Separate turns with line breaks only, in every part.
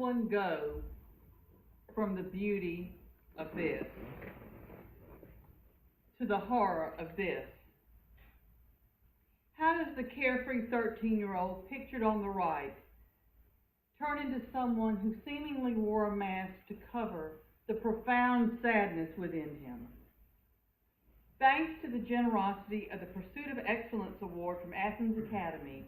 one go from the beauty of this to the horror of this? How does the carefree 13-year-old pictured on the right turn into someone who seemingly wore a mask to cover the profound sadness within him? Thanks to the generosity of the Pursuit of Excellence Award from Athens Academy,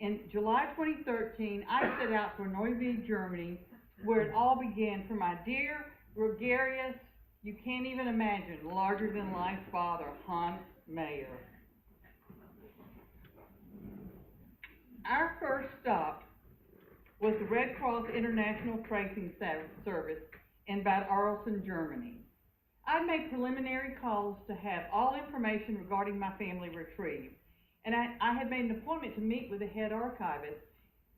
in July 2013, I set out for Neuwied, Germany, where it all began for my dear, gregarious, you can't even imagine, larger-than-life father, Hans Mayer. Our first stop was the Red Cross International Tracing Service in Bad Arolsen, Germany. I made preliminary calls to have all information regarding my family retrieved, and I had made an appointment to meet with the head archivist,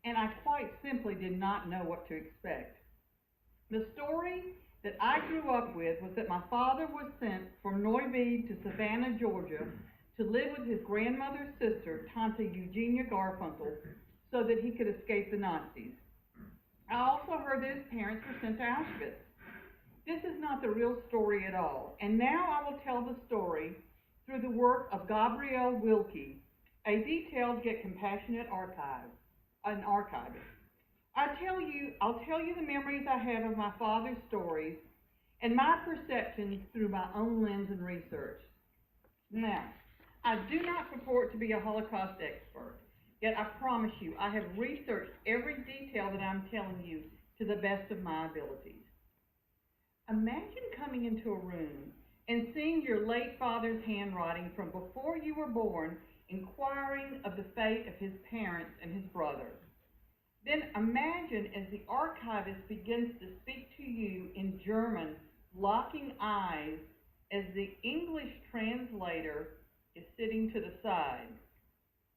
and I quite simply did not know what to expect. The story that I grew up with was that my father was sent from Neuwied to Savannah, Georgia, to live with his grandmother's sister, Tante Eugenia Garfunkel, so that he could escape the Nazis. I also heard that his parents were sent to Auschwitz. This is not the real story at all, and now I will tell the story through the work of Gabrielle Wilkie, a detailed yet compassionate archivist. I'll tell you the memories I have of my father's stories and my perceptions through my own lens and research. Now, I do not purport to be a Holocaust expert, yet I promise you I have researched every detail that I'm telling you to the best of my abilities. Imagine coming into a room and seeing your late father's handwriting from before you were born, inquiring of the fate of his parents and his brother. Then imagine as the archivist begins to speak to you in German, locking eyes as the English translator is sitting to the side.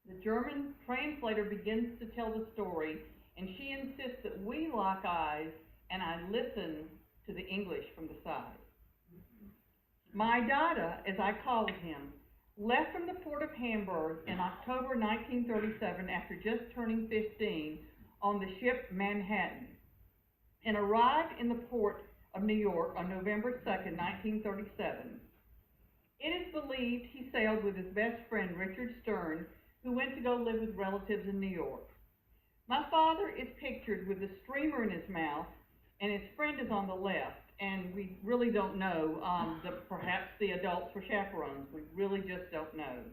The German translator begins to tell the story, and she insists that we lock eyes, and I listen to the English from the side. My Dada, as I called him, left from the port of Hamburg in October 1937 after just turning 15 on the ship Manhattan, and arrived in the port of New York on November 2nd, 1937. It is believed he sailed with his best friend Richard Stern, who went to go live with relatives in New York. My father is pictured with a streamer in his mouth, and his friend is on the left, and we really don't know. Perhaps the adults were chaperones. We really just don't know.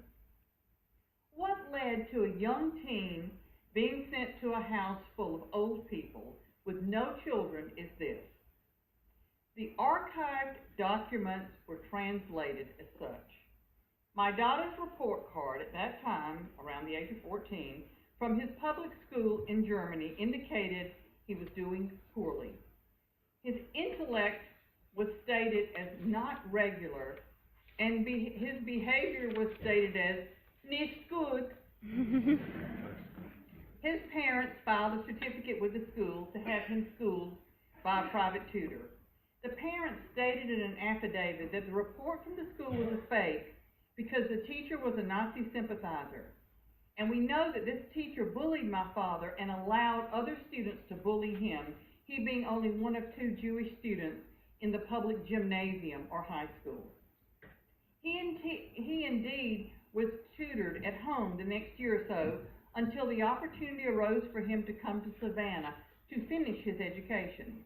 What led to a young teen being sent to a house full of old people with no children is this. The archived documents were translated as such. My daughter's report card at that time, around the age of 14, from his public school in Germany indicated he was doing poorly. His intellect was stated as not regular, and his behavior was stated as nicht gut. His parents filed a certificate with the school to have him schooled by a private tutor. The parents stated in an affidavit that the report from the school was a fake because the teacher was a Nazi sympathizer. And we know that this teacher bullied my father and allowed other students to bully him, he being only one of 2 Jewish students in the public gymnasium or high school. He indeed was tutored at home the next year or so until the opportunity arose for him to come to Savannah to finish his education.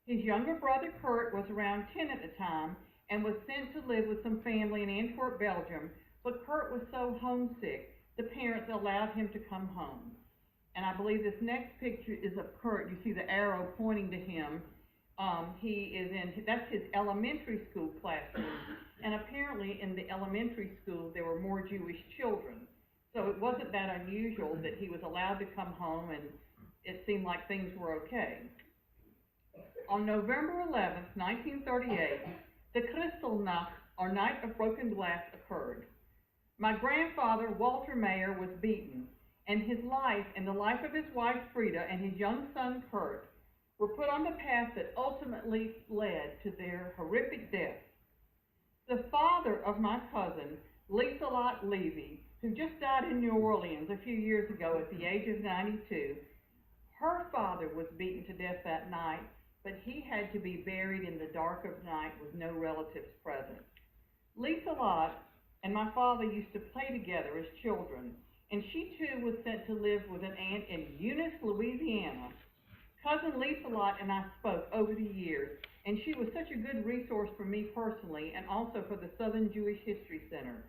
His younger brother Kurt was around 10 at the time and was sent to live with some family in Antwerp, Belgium, but Kurt was so homesick, the parents allowed him to come home. And I believe this next picture is of Kurt. You see the arrow pointing to him. That's his elementary school classroom. And apparently in the elementary school, there were more Jewish children. So it wasn't that unusual that he was allowed to come home and it seemed like things were okay. On November 11th, 1938, the Kristallnacht, or Night of Broken Glass, occurred. My grandfather, Walter Mayer, was beaten, and his life and the life of his wife, Frida, and his young son, Kurt, were put on the path that ultimately led to their horrific death. The father of my cousin, Lieselot Levy, who just died in New Orleans a few years ago at the age of 92, Her father was beaten to death that night, but he had to be buried in the dark of night with no relatives present. Lisa Lott and my father used to play together as children, and she too was sent to live with an aunt in Eunice, Louisiana. Cousin Lisa Lott and I spoke over the years, and she was such a good resource for me personally and also for the Southern Jewish History Center.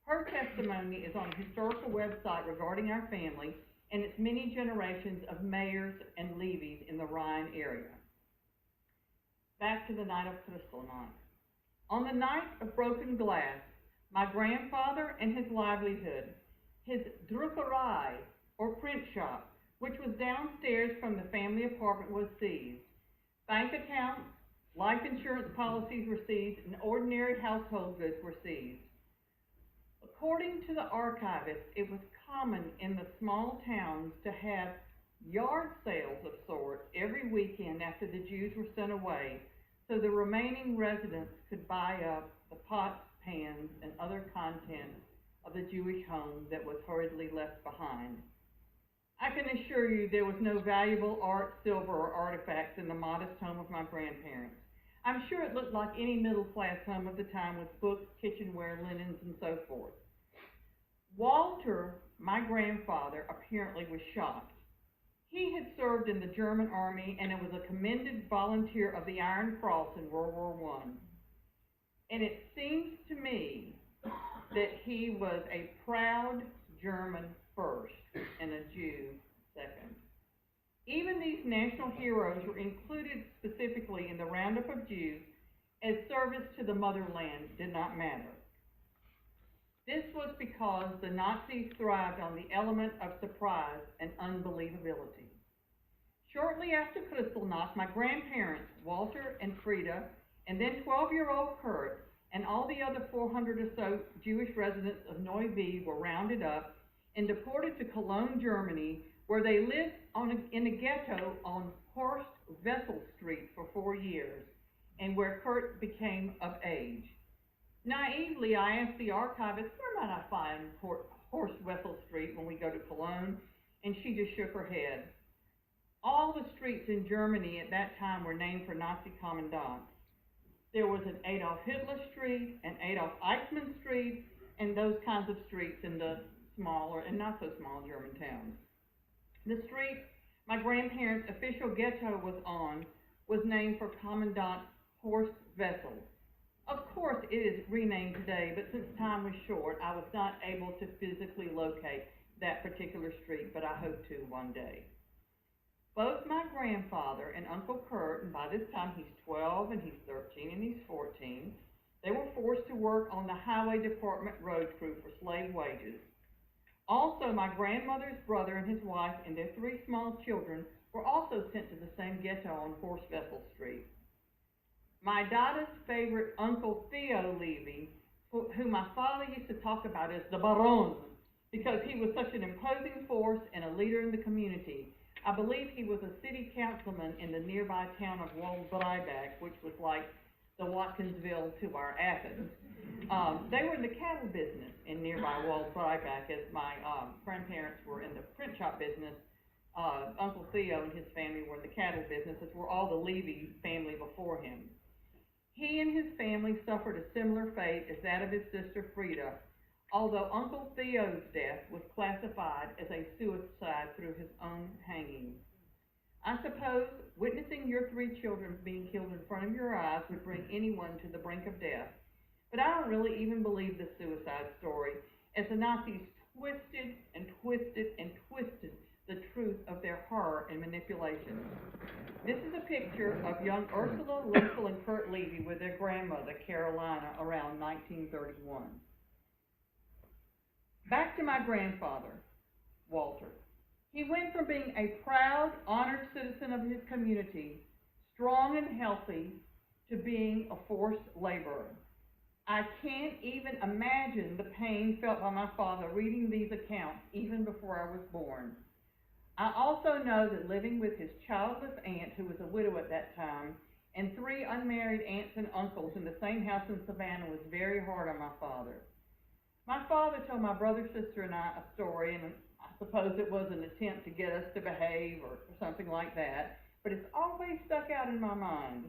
Her testimony is on a historical website regarding our family and its many generations of mayors and levies in the Rhine area. Back to the night of Kristallnacht. On the night of broken glass, my grandfather and his livelihood, his druckerei, or print shop, which was downstairs from the family apartment, was seized. Bank accounts, life insurance policies were seized, and ordinary household goods were seized. According to the archivist, it was common in the small towns to have yard sales of sorts every weekend after the Jews were sent away, so the remaining residents could buy up the pots, pans, and other contents of the Jewish home that was hurriedly left behind. I can assure you there was no valuable art, silver, or artifacts in the modest home of my grandparents. I'm sure it looked like any middle-class home of the time with books, kitchenware, linens, and so forth. Walter, my grandfather, apparently was shocked. He had served in the German army and was a commended volunteer of the Iron Cross in World War I. And it seems to me that he was a proud German first and a Jew second. Even these national heroes were included specifically in the roundup of Jews, as service to the motherland did not matter. This was because the Nazis thrived on the element of surprise and unbelievability. Shortly after Kristallnacht, my grandparents, Walter and Frida, and then 12-year-old Kurt, and all the other 400 or so Jewish residents of Neuwied were rounded up and deported to Cologne, Germany, where they lived in a ghetto on Horst Wessel Street for 4 years, and where Kurt became of age. Naively, I asked the archivist, where might I find Horst Wessel Street when we go to Cologne? And she just shook her head. All the streets in Germany at that time were named for Nazi commandants. There was an Adolf Hitler Street, an Adolf Eichmann Street, and those kinds of streets in the smaller and not so small German towns. The street my grandparents' official ghetto was on was named for Commandant Horst Wessel. Of course, it is renamed today, but since time was short, I was not able to physically locate that particular street, but I hope to one day. Both my grandfather and Uncle Kurt, and by this time he's 12 and he's 13 and he's 14, they were forced to work on the highway department road crew for slave wages. Also, my grandmother's brother and his wife and their 3 small children were also sent to the same ghetto on Horst Wessel Street. My Dada's favorite Uncle Theo Levy, who my father used to talk about as the Baron, because he was such an imposing force and a leader in the community. I believe he was a city councilman in the nearby town of Waldbreibach, which was like the Watkinsville to our Athens. They were in the cattle business in nearby Waldbreibach, as my grandparents were in the print shop business. Uncle Theo and his family were in the cattle business, as were all the Levy family before him. He and his family suffered a similar fate as that of his sister Frida, although Uncle Theo's death was classified as a suicide through his own hanging. I suppose witnessing your 3 children being killed in front of your eyes would bring anyone to the brink of death, but I don't really even believe this suicide story, as the Nazis twisted and twisted and twisted the truth of their horror and manipulation. This is a picture of young Ursula, Liesel, and Kurt Levy with their grandmother, Carolina, around 1931. Back to my grandfather, Walter. He went from being a proud, honored citizen of his community, strong and healthy, to being a forced laborer. I can't even imagine the pain felt by my father reading these accounts even before I was born. I also know that living with his childless aunt, who was a widow at that time, and 3 unmarried aunts and uncles in the same house in Savannah was very hard on my father. My father told my brother, sister, and I a story, and I suppose it was an attempt to get us to behave or something like that, but it's always stuck out in my mind.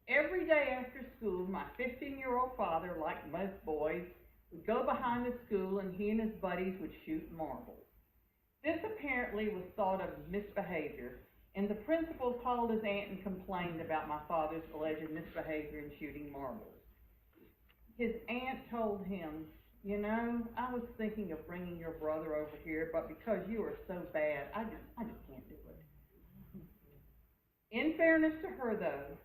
Every day after school, my 15-year-old father, like most boys, would go behind the school and he and his buddies would shoot marbles. This apparently was thought of as misbehavior, and the principal called his aunt and complained about my father's alleged misbehavior in shooting marbles. His aunt told him, "You know, I was thinking of bringing your brother over here, but because you are so bad, I just can't do it." In fairness to her, though,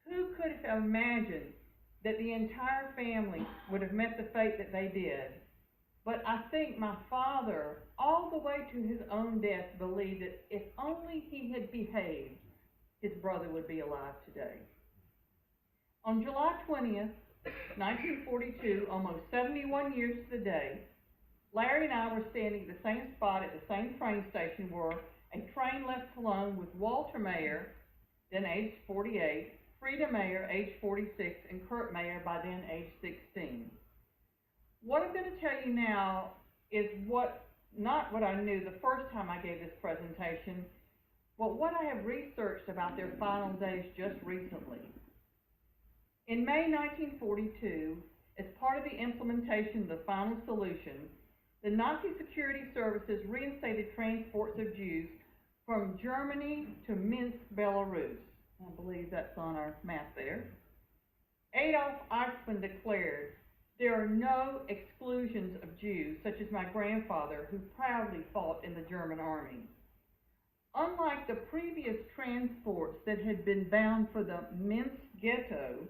who could have imagined that the entire family would have met the fate that they did? But I think my father, all the way to his own death, believed that if only he had behaved, his brother would be alive today. On July 20th, 1942, almost 71 years to the day, Larry and I were standing at the same spot at the same train station where a train left Cologne with Walter Mayer, then aged 48, Frida Mayer, age 46, and Kurt Mayer, by then age 16. What I'm going to tell you now is not what I knew the first time I gave this presentation, but what I have researched about their final days just recently. In May 1942, as part of the implementation of the final solution, the Nazi security services reinstated transports of Jews from Germany to Minsk, Belarus. I believe that's on our map there. Adolf Eichmann declared, "There are no exclusions of Jews, such as my grandfather, who proudly fought in the German army." Unlike the previous transports that had been bound for the Minsk ghetto,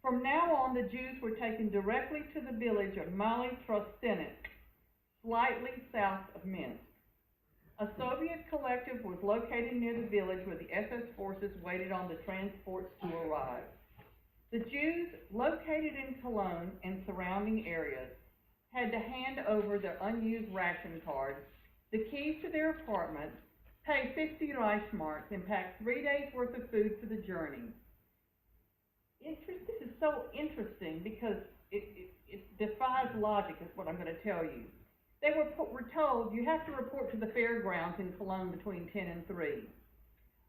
from now on the Jews were taken directly to the village of Mali Trostenic, slightly south of Minsk. A Soviet collective was located near the village where the SS forces waited on the transports to arrive. The Jews located in Cologne and surrounding areas had to hand over their unused ration cards, the keys to their apartment, pay 50 Reichsmarks, and pack 3 days' worth of food for the journey. This is so interesting because it defies logic, is what I'm going to tell you. They were told, you have to report to the fairgrounds in Cologne between 10 and 3.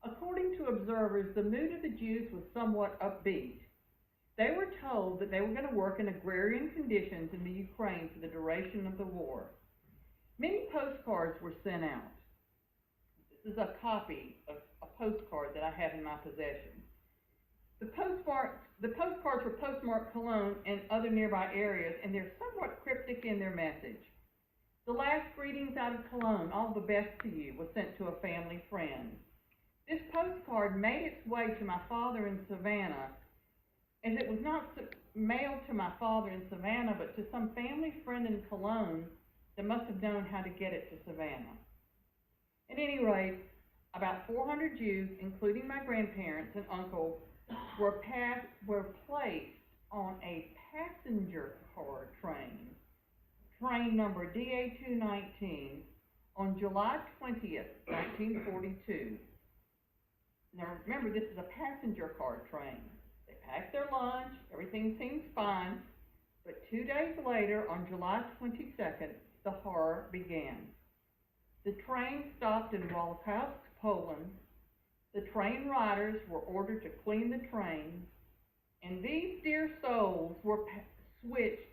According to observers, the mood of the Jews was somewhat upbeat. They were told that they were going to work in agrarian conditions in the Ukraine for the duration of the war. Many postcards were sent out. This is a copy of a postcard that I have in my possession. The postcards were postmarked Cologne and other nearby areas, and they're somewhat cryptic in their message. The last greetings out of Cologne, all the best to you, was sent to a family friend. This postcard made its way to my father in Savannah, as it was not mailed to my father in Savannah, but to some family friend in Cologne that must have known how to get it to Savannah. At any rate, about 400 Jews, including my grandparents and uncle, were placed on a passenger car train number DA-219, on July 20th, 1942. Now remember, this is a passenger car train. They packed their lunch, everything seems fine, but 2 days later, on July 22nd, the horror began. The train stopped in Włocławek, Poland. The train riders were ordered to clean the train, and these dear souls were switched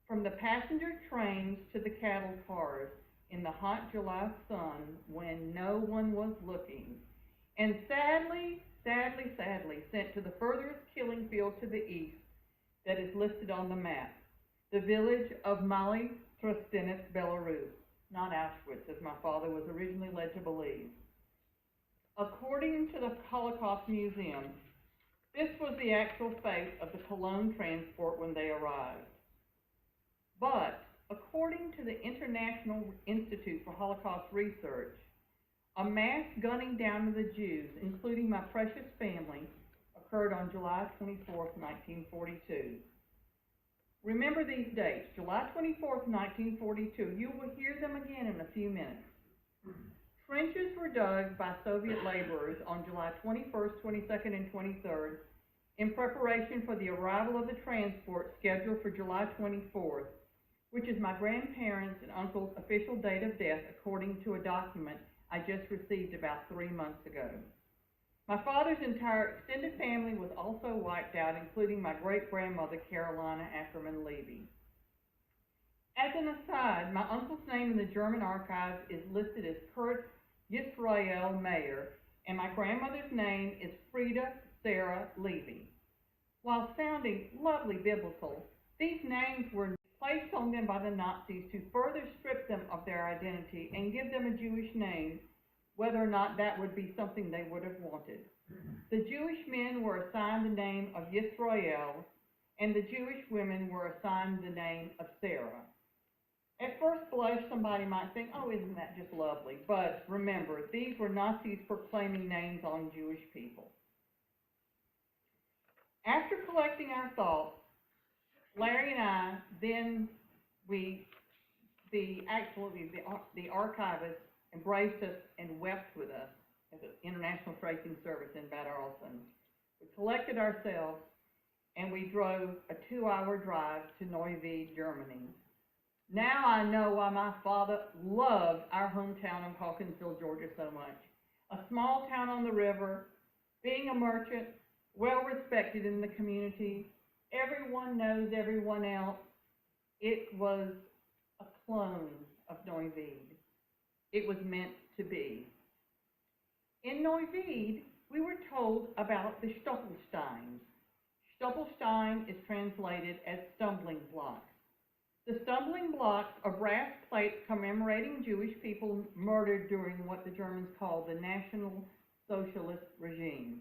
from the passenger trains to the cattle cars in the hot July sun when no one was looking, and sadly sent to the furthest killing field to the east that is listed on the map, the village of Mali Trostenic, Belarus, not Auschwitz, as my father was originally led to believe. According to the Holocaust Museum, this was the actual fate of the Cologne transport when they arrived. But according to the International Institute for Holocaust Research, a mass gunning down of the Jews, including my precious family, occurred on July 24th, 1942. Remember these dates, July 24th, 1942. You will hear them again in a few minutes. Trenches were dug by Soviet laborers on July 21st, 22nd, and 23rd in preparation for the arrival of the transport scheduled for July 24th, which is my grandparents' and uncle's official date of death according to a document I just received about 3 months ago. My father's entire extended family was also wiped out, including my great-grandmother, Carolina Ackerman Levy. As an aside, my uncle's name in the German archives is listed as Kurt Yisrael Mayer, and my grandmother's name is Frida Sarah Levy. While sounding lovely biblical, these names were placed on them by the Nazis to further strip them of their identity and give them a Jewish name, whether or not that would be something they would have wanted. The Jewish men were assigned the name of Yisrael, and the Jewish women were assigned the name of Sarah. At first blush, somebody might think, oh, isn't that just lovely? But remember, these were Nazis proclaiming names on Jewish people. After collecting our thoughts, Larry and I, then the archivist embraced us and wept with us at the International Tracing Service in Bad Arolsen. We collected ourselves and we drove a 2-hour drive to Neuwied, Germany. Now I know why my father loved our hometown of Hawkinsville, Georgia so much. A small town on the river, being a merchant, well respected in the community. Everyone knows everyone else. It was a clone of Neuwied. It was meant to be. In Neuwied, we were told about the Stoppelsteins. Stoppelstein is translated as stumbling blocks. The stumbling blocks are brass plates commemorating Jewish people murdered during what the Germans called the National Socialist regime.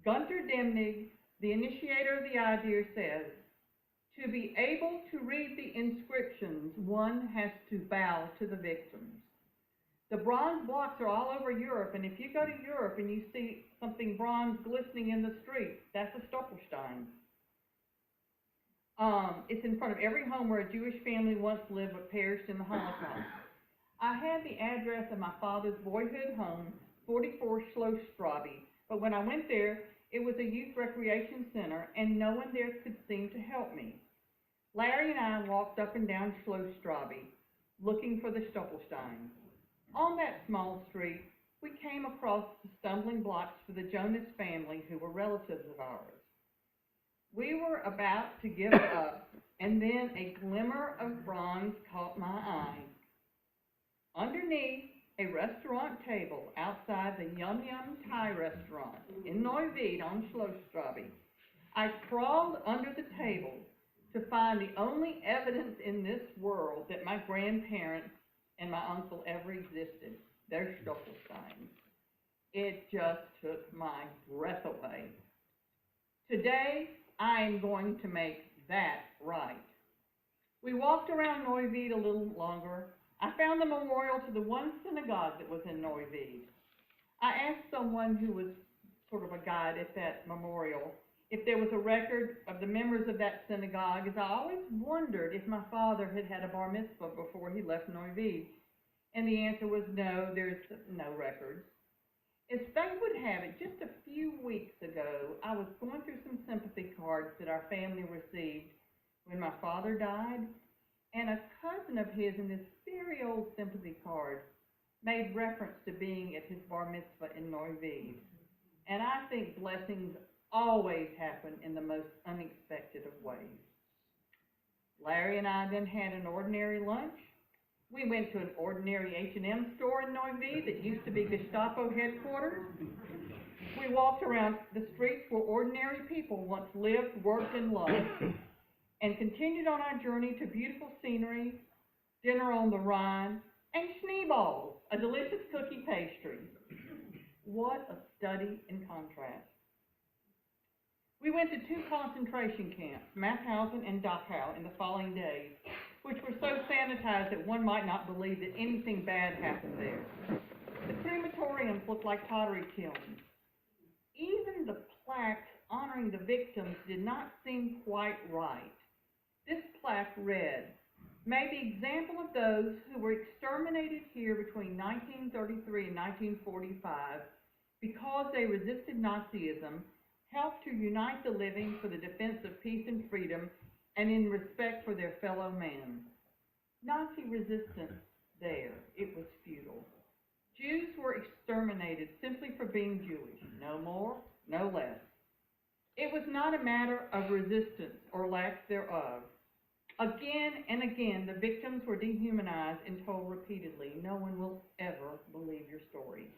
Gunter Demnig, the initiator of the idea, says, to be able to read the inscriptions, one has to bow to the victims. The bronze blocks are all over Europe, and if you go to Europe and you see something bronze glistening in the street, that's a Stoppelstein. It's in front of every home where a Jewish family once lived but perished in the Holocaust. I had the address of my father's boyhood home, 44 Schlossstraße, but when I went there, it was a youth recreation center, and no one there could seem to help me. Larry and I walked up and down Schlossstraße, looking for the Stoppelsteins. On that small street, we came across the stumbling blocks for the Jonas family, who were relatives of ours. We were about to give up, and then a glimmer of bronze caught my eye. Underneath a restaurant table outside the Yum Yum Thai restaurant in Neuwied on Schlossstraße, I crawled under the table to find the only evidence in this world that my grandparents and my uncle ever existed, their Stoppelsteins. It just took my breath away. Today, I am going to make that right. We walked around Neuwied a little longer. I found the memorial to the one synagogue that was in Neuwied. I asked someone who was sort of a guide at that memorial if there was a record of the members of that synagogue, as I always wondered if my father had had a bar mitzvah before he left Neuwied. And the answer was no, there's no records. As fate would have it, just a few weeks ago, I was going through some sympathy cards that our family received when my father died, and a cousin of his in this very old sympathy card made reference to being at his bar mitzvah in Neuwied. And I think blessings always happen in the most unexpected of ways. Larry and I then had an ordinary lunch. We went to an ordinary H&M store in Neuwied that used to be Gestapo headquarters. We walked around the streets where ordinary people once lived, worked, and loved, and continued on our journey to beautiful scenery, dinner on the Rhine, and Schneeballs, a delicious cookie pastry. What a study in contrast. We went to 2 concentration camps, Mauthausen and Dachau, in the following days, which were so sanitized that one might not believe that anything bad happened there. The crematoriums looked like pottery kilns. Even the plaques honoring the victims did not seem quite right. This plaque read, "May the example of those who were exterminated here between 1933 and 1945 because they resisted Nazism help to unite the living for the defense of peace and freedom and in respect for their fellow man. Nazi resistance there, it was futile. Jews were exterminated simply for being Jewish, no more, no less. It was not a matter of resistance or lack thereof. Again and again, the victims were dehumanized and told repeatedly, no one will ever believe your story.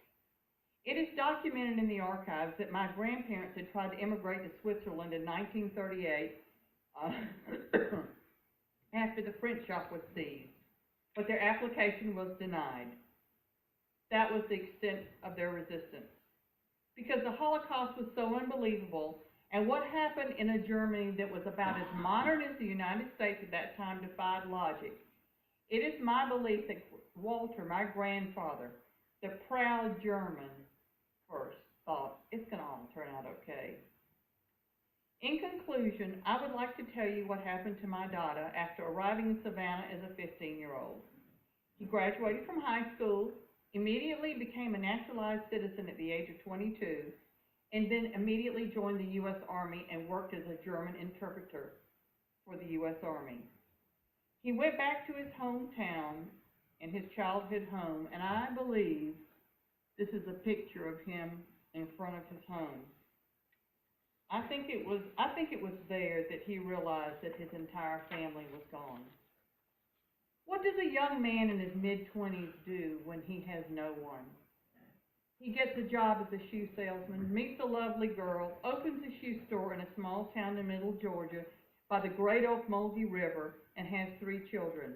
It is documented in the archives that my grandparents had tried to immigrate to Switzerland in 1938 after the print shop was seized, but their application was denied. That was the extent of their resistance. Because the Holocaust was so unbelievable, and what happened in a Germany that was about as modern as the United States at that time defied logic. It is my belief that Walter, my grandfather, the proud German, first thought, it's going to all turn out okay. In conclusion, I would like to tell you what happened to my daughter after arriving in Savannah as a 15-year-old. He graduated from high school, immediately became a naturalized citizen at the age of 22, and then immediately joined the U.S. Army and worked as a German interpreter for the U.S. Army. He went back to his hometown and his childhood home, and I believe this is a picture of him in front of his home. I think it was there that he realized that his entire family was gone. What does a young man in his mid-20s do when he has no one? He gets a job as a shoe salesman, meets a lovely girl, opens a shoe store in a small town in middle Georgia by the great Ocmulgee River, and has 3 children.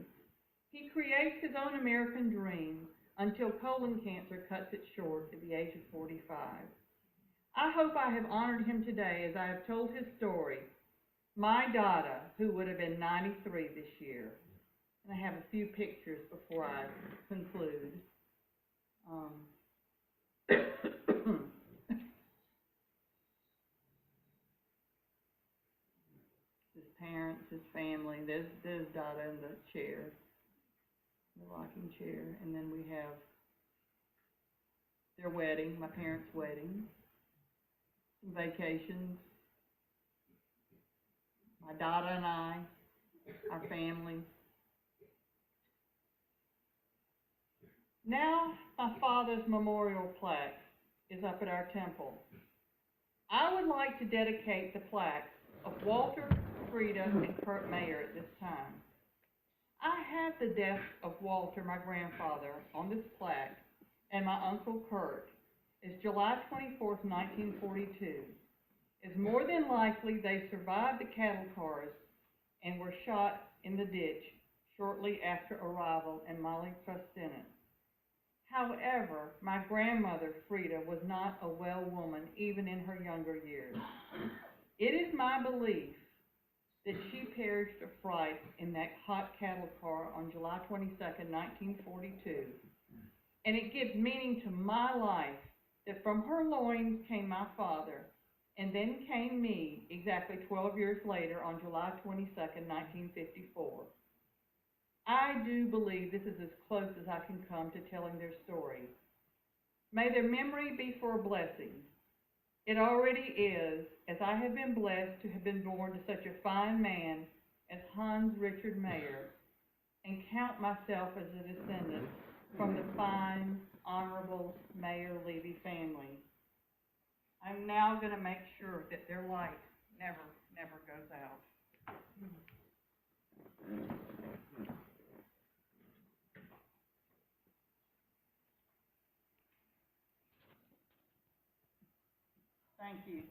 He creates his own American dream until colon cancer cuts it short at the age of 45. I hope I have honored him today as I have told his story. My Dada, who would have been 93 this year. And I have a few pictures before I conclude. His parents, his family. There's Dada in the chair, the rocking chair. And then we have their wedding, my parents' wedding, some vacations, my Dada and I, our family. Now, my father's memorial plaque is up at our temple. I would like to dedicate the plaques of Walter, Frida, and Kurt Mayer at this time. I have the death of Walter, my grandfather, on this plaque, and my uncle Kurt is July 24th, 1942. It's more than likely they survived the cattle cars and were shot in the ditch shortly after arrival in Molly Prestinant. However, my grandmother, Frida, was not a well woman even in her younger years. It is my belief that she perished of fright in that hot cattle car on July 22nd, 1942. And it gives meaning to my life that from her loins came my father, and then came me exactly 12 years later on July 22nd, 1954. I do believe this is as close as I can come to telling their story. May their memory be for a blessing. It already is, as I have been blessed to have been born to such a fine man as Hans Richard Mayer, and count myself as a descendant from the fine, honorable Mayer Levy family. I'm now going to make sure that their light never goes out. Thank you.